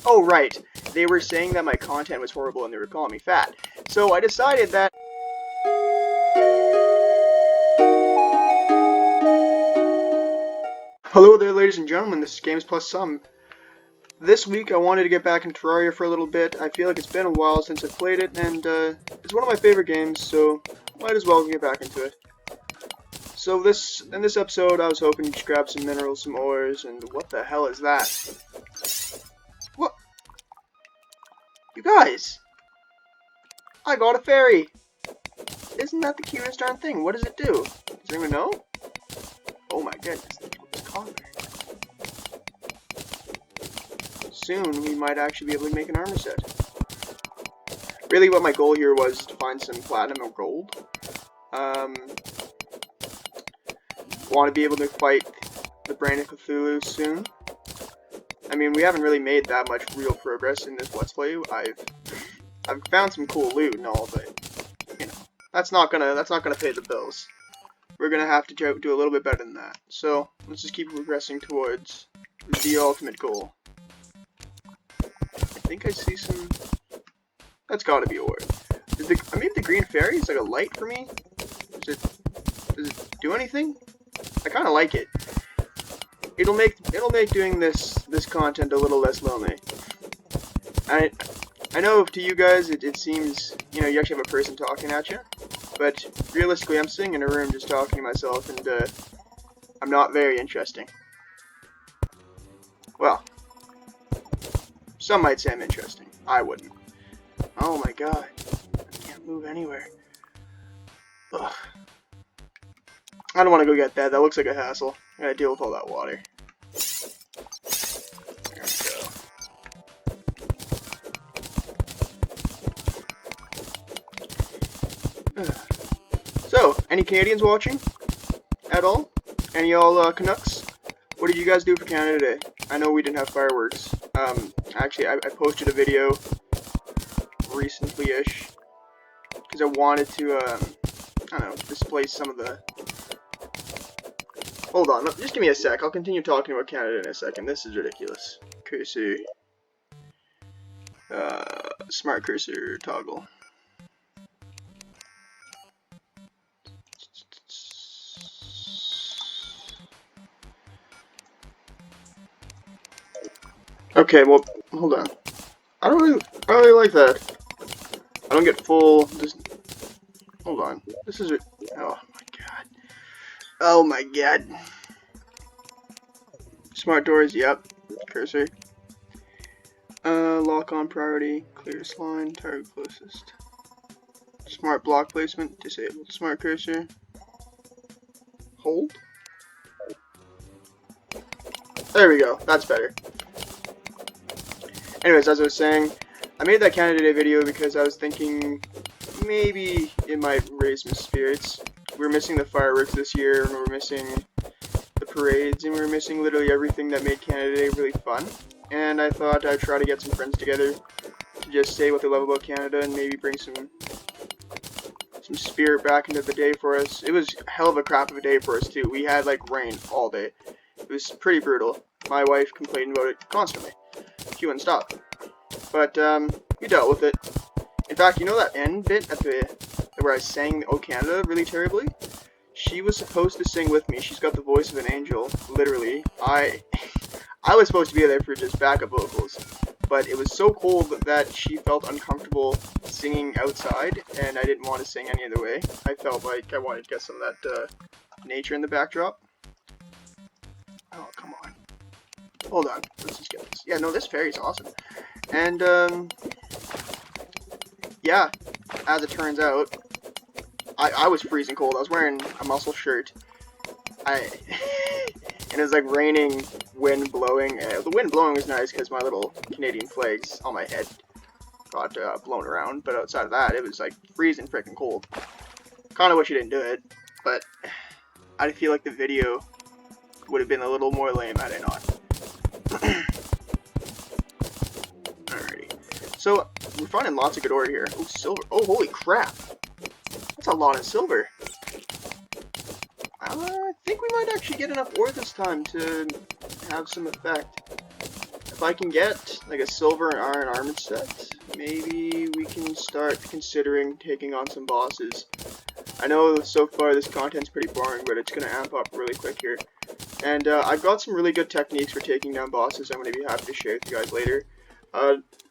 Oh, right. They were saying that my content was horrible and they were calling me fat. So I decided that... Hello there, ladies and gentlemen. This is Games Plus Some. This week I wanted to get back in Terraria for a little bit. I feel like it's been a while since I've played it, and it's one of my favorite games, so might as well get back into it. So in this episode, I was hoping to just grab some minerals, some ores, and what the hell is that? What? You guys! I got a fairy! Isn't that the cutest darn thing? What does it do? Does anyone know? Oh my goodness, it's color. Soon we might actually be able to make an armor set. Really what my goal here was to find some platinum or gold. Want to be able to fight the Brain of Cthulhu soon. I mean, we haven't really made that much real progress in this Let's Play. I've found some cool loot and all, but you know, that's not gonna pay the bills. We're gonna have to do a little bit better than that. So let's just keep progressing towards the ultimate goal. I think I see some. That's gotta be ore. Maybe the green fairy is like a light for me. Does it do anything? I kind of like it. It'll make doing this content a little less lonely. I know to you guys it seems, you know, you actually have a person talking at you, but realistically I'm sitting in a room just talking to myself, and I'm not very interesting. Well, some might say I'm interesting. I wouldn't. Oh my god. I can't move anywhere. Ugh. I don't want to go get that. That looks like a hassle. I gotta deal with all that water. There we go. So, any Canadians watching? At all? Any y'all Canucks? What did you guys do for Canada Day? I know we didn't have fireworks. Actually, I posted a video recently-ish because I wanted to, I don't know, display some of the... Hold on, just give me a sec. I'll continue talking about Canada in a second. This is ridiculous. Cursor. Smart cursor toggle. Okay, well, hold on. I don't really like that. I don't get full. Just hold on. This is. Oh my god. Oh my god. Smart doors. Yep. Cursor. Lock on priority. Clearest line. Target closest. Smart block placement. Disabled. Smart cursor. Hold. There we go. That's better. Anyways, as I was saying, I made that Canada Day video because I was thinking maybe it might raise my spirits. We're missing the fireworks this year, and we're missing the parades, and we're missing literally everything that made Canada Day really fun. And I thought I'd try to get some friends together to just say what they love about Canada and maybe bring some spirit back into the day for us. It was a hell of a crap of a day for us too. We had like rain all day. It was pretty brutal. My wife complained about it constantly. She wouldn't stop. But we dealt with it. In fact, you know that end bit at where I sang "Oh Canada" really terribly? She was supposed to sing with me. She's got the voice of an angel, literally. I was supposed to be there for just backup vocals, but it was so cold that she felt uncomfortable singing outside, and I didn't want to sing any other way. I felt like I wanted to get some of that nature in the backdrop. Oh, come on. Hold on, let's just get this. Yeah, no, this fairy's awesome. And, yeah, as it turns out, I was freezing cold. I was wearing a muscle shirt. And it was like raining, wind blowing. The wind blowing was nice because my little Canadian flags on my head got blown around. But outside of that, it was like freezing freaking cold. Kind of wish you didn't do it, but I feel like the video would have been a little more lame had I not. Alrighty. So, we're finding lots of good ore here. Oh, silver. Oh, holy crap. That's a lot of silver. I think we might actually get enough ore this time to have some effect. if I can get like a silver and iron armor set, maybe we can start considering taking on some bosses. I know so far this content's pretty boring, but it's going to amp up really quick here. And I've got some really good techniques for taking down bosses I'm going to be happy to share with you guys later.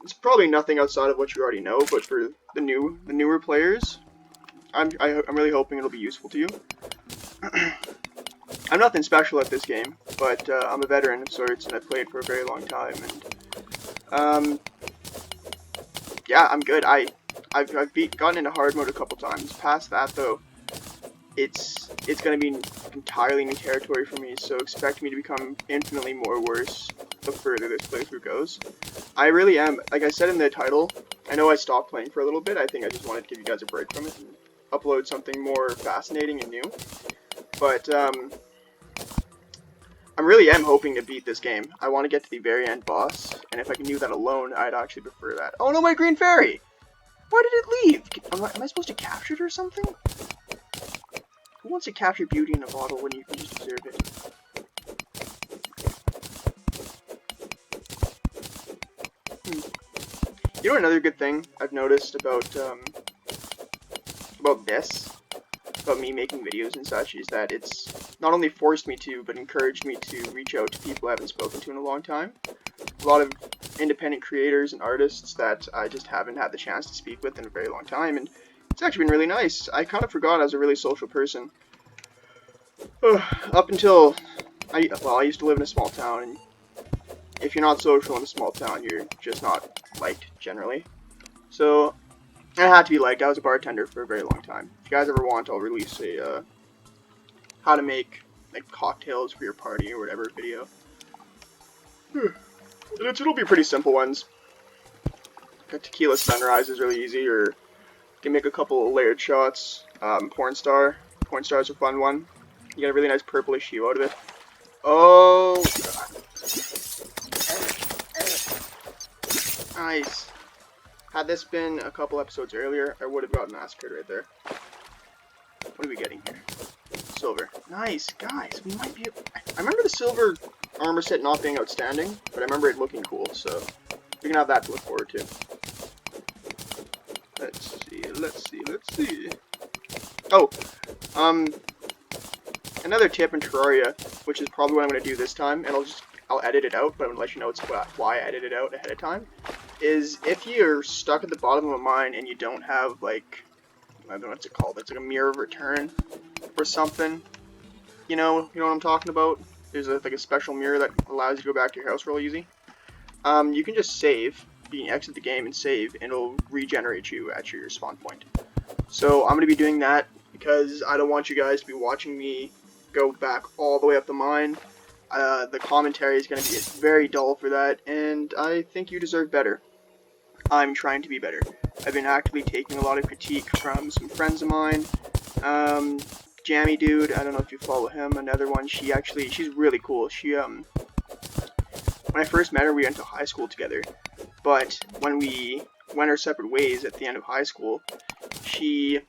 It's probably nothing outside of what you already know, but for the newer players, I'm really hoping it'll be useful to you. I'm nothing special at this game, but I'm a veteran of sorts, and I've played for a very long time. And yeah, I'm good. I've gotten into hard mode a couple times. Past that, though, it's going to be entirely new territory for me. So expect me to become infinitely more worse the further this playthrough goes. I really am. Like I said in the title, I know I stopped playing for a little bit. I think I just wanted to give you guys a break from it and upload something more fascinating and new. But I really am hoping to beat this game. I want to get to the very end boss, and if I can do that alone, I'd actually prefer that. Oh no, my green fairy! Why did it leave? Am I supposed to capture it or something? Who wants to capture beauty in a bottle when you can just observe it? You know another good thing I've noticed about me making videos and such, is that it's not only forced me to, but encouraged me to reach out to people I haven't spoken to in a long time. A lot of independent creators and artists that I just haven't had the chance to speak with in a very long time, and it's actually been really nice. I kind of forgot I was a really social person. Up until, I used to live in a small town, and if you're not social in a small town, you're just not liked, generally. So, I had to be liked. I was a bartender for a very long time. If you guys ever want, I'll release a, how to make, like, cocktails for your party or whatever video. It'll be pretty simple ones. A tequila sunrise is really easy, or you can make a couple of layered shots. Porn star's a fun one. You get a really nice purplish hue out of it. Oh, God. Nice. Had this been a couple episodes earlier, I would have gotten massacred right there. What are we getting here? Silver. Nice, guys. We might be. I remember the silver armor set not being outstanding, but I remember it looking cool, so we can have that to look forward to. Let's see. Oh, another tip in Terraria, which is probably what I'm going to do this time, and I'll edit it out, but I'm going to let you know why I edit it out ahead of time, is if you're stuck at the bottom of a mine and you don't have, like, I don't know what's it called, it's like a mirror of return or something, you know what I'm talking about? There's like a special mirror that allows you to go back to your house real easy. You can just save. You can exit the game and save, and it'll regenerate you at your spawn point. So I'm going to be doing that because I don't want you guys to be watching me go back all the way up the mine. The commentary is going to be very dull for that, and I think you deserve better. I'm trying to be better. I've been actively taking a lot of critique from some friends of mine. Jammy Dude, I don't know if you follow him, another one, she's really cool. She, when I first met her, we went to high school together, but when we went our separate ways at the end of high school, she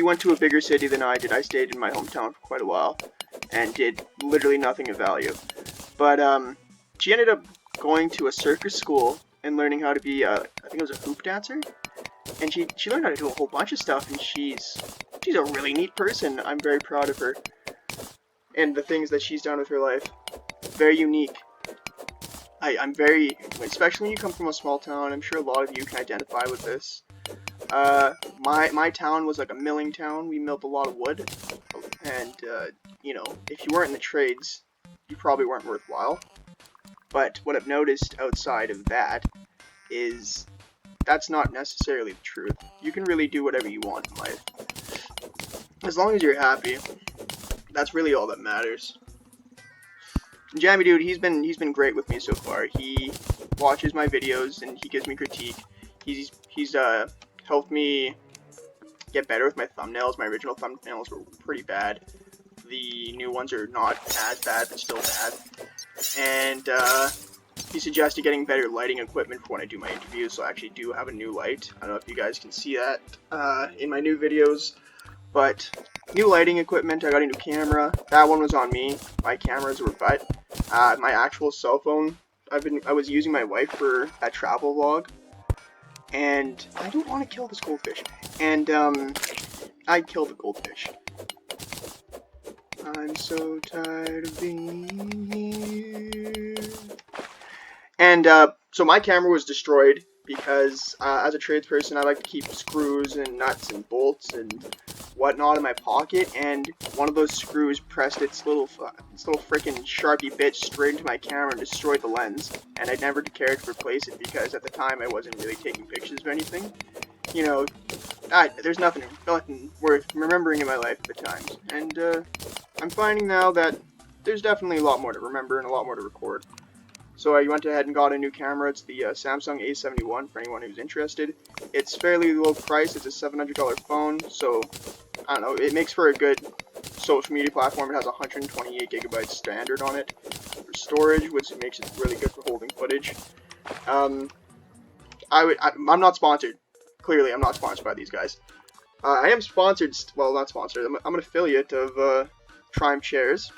went to a bigger city than I did. I stayed in my hometown for quite a while, and did literally nothing of value. But, she ended up going to a circus school and learning how to be, I think it was a hoop dancer, and she learned how to do a whole bunch of stuff, and she's a really neat person. I'm very proud of her, and the things that she's done with her life. Very unique. I'm very, especially when you come from a small town, I'm sure a lot of you can identify with this. My town was like a milling town. We milled a lot of wood, and, you know, if you weren't in the trades, you probably weren't worthwhile. But what I've noticed outside of that is that's not necessarily the truth. You can really do whatever you want in life. As long as you're happy, that's really all that matters. Jammy Dude, he's been great with me so far. He watches my videos and he gives me critique. He's helped me get better with my thumbnails. My original thumbnails were pretty bad. The new ones are not as bad, but still bad. And he suggested getting better lighting equipment for when I do my interviews, so I actually do have a new light. I don't know if you guys can see that in my new videos, but new lighting equipment. I got a new camera. That one was on me. My cameras were butt. My actual cell phone I was using my wife for a travel vlog, and I don't want to kill this goldfish. And I killed the goldfish. I'm so tired of being here. And so my camera was destroyed because as a tradesperson, I like to keep screws and nuts and bolts and whatnot in my pocket, and one of those screws pressed its little freaking sharpie bit straight into my camera and destroyed the lens. And I never cared to replace it because at the time I wasn't really taking pictures of anything. You know, there's nothing worth remembering in my life at the times. And I'm finding now that there's definitely a lot more to remember and a lot more to record. So I went ahead and got a new camera. It's the Samsung A71 for anyone who's interested. It's fairly low price. It's a $700 phone, so I don't know. It makes for a good social media platform. It has 128 gigabytes standard on it for storage, which makes it really good for holding footage. I'm not sponsored. Clearly, I'm not sponsored by these guys. I am sponsored. Well, not sponsored. I'm an affiliate of Triumph Chairs.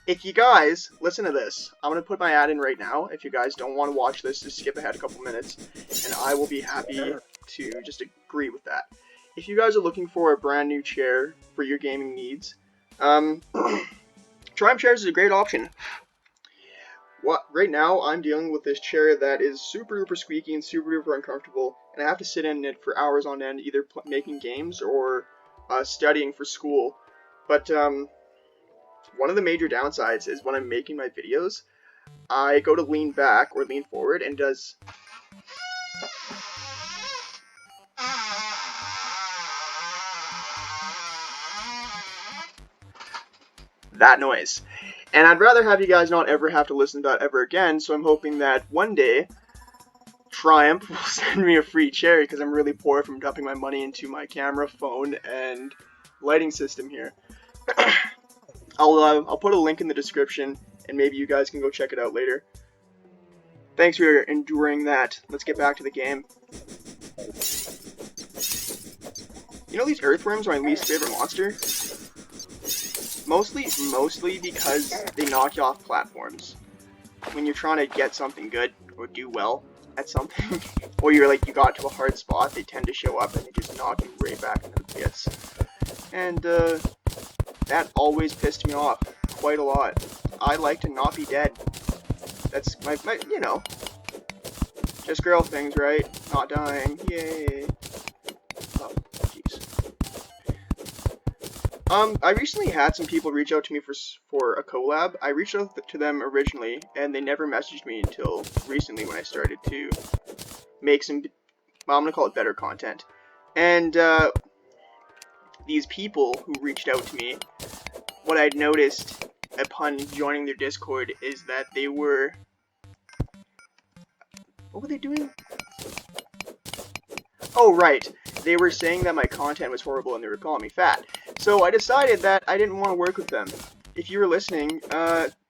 If you guys, listen to this, I'm going to put my ad in right now. If you guys don't want to watch this, just skip ahead a couple minutes, and I will be happy to just agree with that. If you guys are looking for a brand new chair for your gaming needs, Triumph Chairs is a great option. Right now, I'm dealing with this chair that is super duper squeaky and super duper uncomfortable, and I have to sit in it for hours on end, either making games or studying for school. But, one of the major downsides is when I'm making my videos, I go to lean back or lean forward and does that noise. And I'd rather have you guys not ever have to listen to that ever again, so I'm hoping that one day Triumph will send me a free chair because I'm really poor from dumping my money into my camera, phone, and lighting system here. I'll put a link in the description, and maybe you guys can go check it out later. Thanks for enduring that. Let's get back to the game. You know, these earthworms are my least favorite monster. Mostly because they knock you off platforms. When you're trying to get something good or do well at something, or you got to a hard spot, they tend to show up and they just knock you right back into the pits. And that always pissed me off quite a lot. I like to not be dead. That's my you know, just girl things, right? Not dying, yay. Oh, jeez. I recently had some people reach out to me for a collab. I reached out to them originally, and they never messaged me until recently when I started to make some, well, I'm gonna call it better content. And these people who reached out to me, what I'd noticed upon joining their Discord is that they were... What were they doing? Oh, right. They were saying that my content was horrible and they were calling me fat. So I decided that I didn't want to work with them. If you were listening,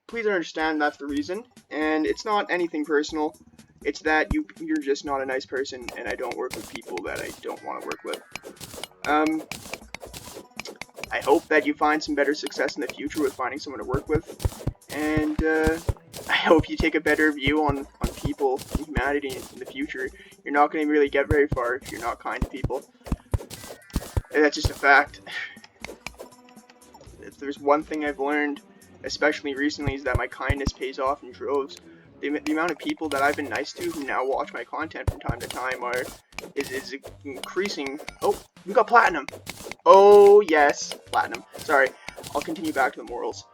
please understand that's the reason. And it's not anything personal. It's that you're just not a nice person, and I don't work with people that I don't want to work with. I hope that you find some better success in the future with finding someone to work with, and I hope you take a better view on people and humanity in the future. You're not going to really get very far if you're not kind to people. And that's just a fact. If there's one thing I've learned, especially recently, is that my kindness pays off in droves. The amount of people that I've been nice to who now watch my content from time to time is increasing. Oh, we got platinum. Oh yes, platinum. Sorry, I'll continue back to the morals.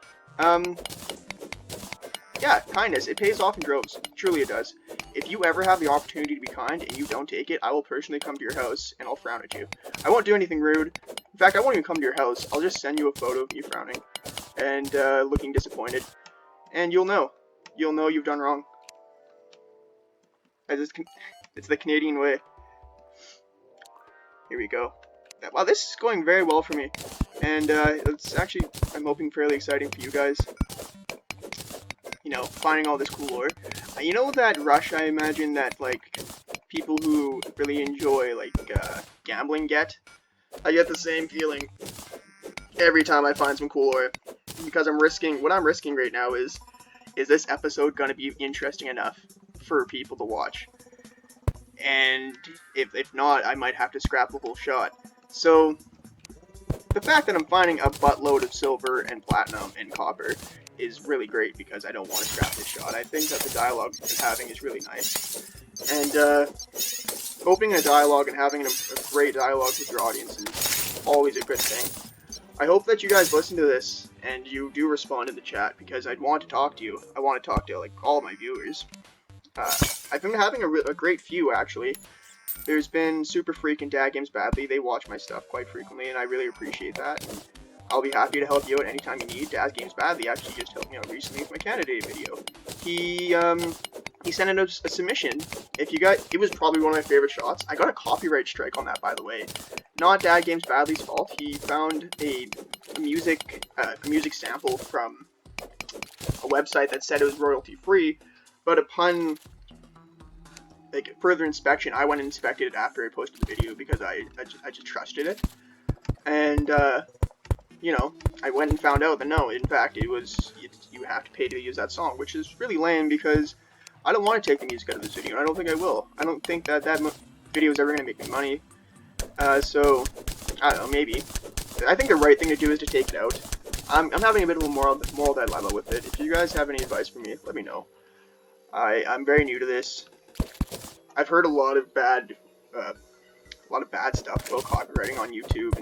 Yeah, kindness, it pays off in droves. Truly it does. If you ever have the opportunity to be kind and you don't take it, I will personally come to your house and I'll frown at you. I won't do anything rude. In fact, I won't even come to your house. I'll just send you a photo of me frowning and looking disappointed, and you'll know. You'll know you've done wrong. It's the Canadian way. Here we go. Wow, this is going very well for me, and it's actually, I'm hoping, fairly exciting for you guys. You know, finding all this cool lore. You know that rush I imagine that, like, people who really enjoy, like, gambling get? I get the same feeling every time I find some cool lore. Because what I'm risking right now is, is this episode going to be interesting enough for people to watch? And if not, I might have to scrap the whole shot. So, the fact that I'm finding a buttload of silver and platinum and copper is really great because I don't want to scrap this shot. I think that the dialogue I'm having is really nice. And, opening a dialogue and having a great dialogue with your audience is always a good thing. I hope that you guys listen to this and you do respond in the chat because I'd want to talk to you. I want to talk to, like, all of my viewers. I've been having a great few, actually. There's been Super Freak and Dad Games Badly. They watch my stuff quite frequently, and I really appreciate that. And I'll be happy to help you out anytime you need. Dad Games Badly actually just helped me out recently with my candidate video. He sent in a submission. It was probably one of my favorite shots. I got a copyright strike on that, by the way. Not Dad Games Badly's fault. He found a music sample from a website that said it was royalty free, but upon like further inspection, I went and inspected it after I posted the video because I just trusted it, and you know, I went and found out that no, in fact, you have to pay to use that song, which is really lame because I don't want to take the music out of this video, and I don't think I will. I don't think that video is ever going to make me money. So, I don't know, maybe. I think the right thing to do is to take it out. I'm having a bit of a moral dilemma with it. If you guys have any advice for me, let me know. I'm very new to this. I've heard a lot of bad stuff about copywriting on YouTube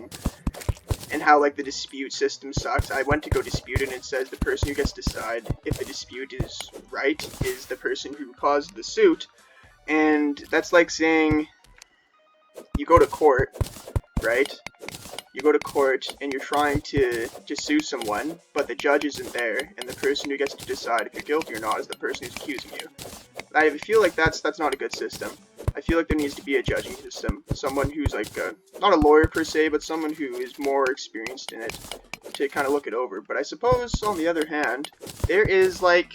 and how like the dispute system sucks. I went to go dispute it and it says the person who gets to decide if the dispute is right is the person who caused the suit, and that's like saying you go to court, right? You go to court and you're trying to sue someone, but the judge isn't there, and the person who gets to decide if you're guilty or not is the person who's accusing you. I feel like that's not a good system. I feel like there needs to be a judging system. Someone who's like, not a lawyer per se, but someone who is more experienced in it to kind of look it over. But I suppose, on the other hand, there is like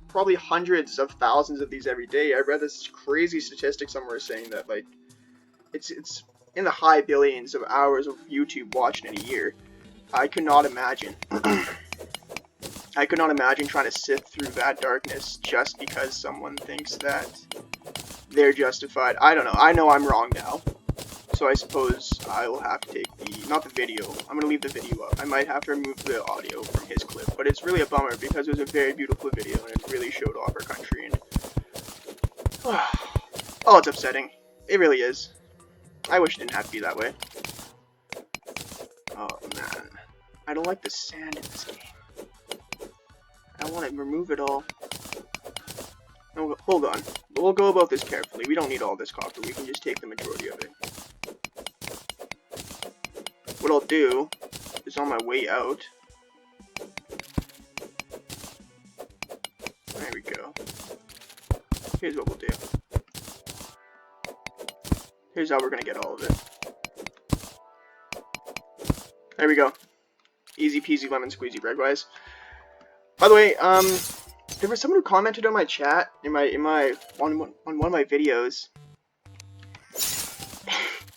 probably hundreds of thousands of these every day. I read this crazy statistic somewhere saying that like, it's in the high billions of hours of YouTube watched in a year. I could not imagine. I could not imagine trying to sift through that darkness just because someone thinks that they're justified. I don't know. I know I'm wrong now. So I suppose I will have to take not the video. I'm going to leave the video up. I might have to remove the audio from his clip. But it's really a bummer because it was a very beautiful video and it really showed off our country. And oh, it's upsetting. It really is. I wish it didn't have to be that way. Oh, man. I don't like the sand in this game. I want to remove it all. No, hold on. We'll go about this carefully. We don't need all this copper. We can just take the majority of it. What I'll do is on my way out. There we go. Here's what we'll do. Here's how we're going to get all of it. There we go. Easy peasy lemon squeezy breadwise. By the way, there was someone who commented on my chat on one of my videos,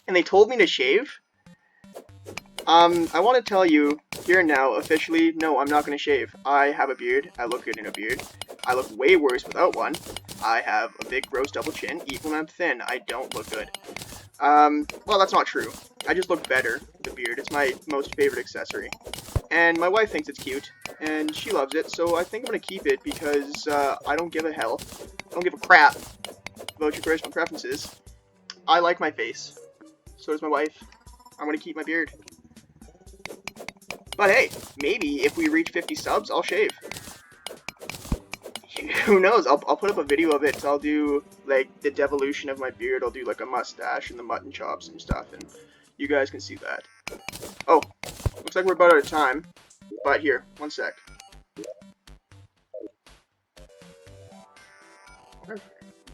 and they told me to shave. I want to tell you here and now, officially, no, I'm not going to shave. I have a beard. I look good in a beard. I look way worse without one. I have a big gross double chin. Even when I'm thin, I don't look good. Well, that's not true. I just look better with a beard. It's my most favorite accessory. And my wife thinks it's cute, and she loves it, so I think I'm going to keep it because I don't give a hell. I don't give a crap about your personal preferences. I like my face. So does my wife. I'm going to keep my beard. But hey, maybe if we reach 50 subs, I'll shave. Who knows? I'll put up a video of it. So I'll do like the devolution of my beard. I'll do like a mustache and the mutton chops and stuff, and you guys can see that. Oh, looks like we're about out of time. But here, one sec.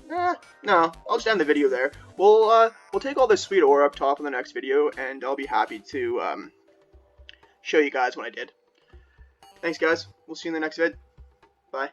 No, I'll just end the video there. We'll take all this sweet ore up top in the next video, and I'll be happy to show you guys what I did. Thanks, guys. We'll see you in the next vid. Bye.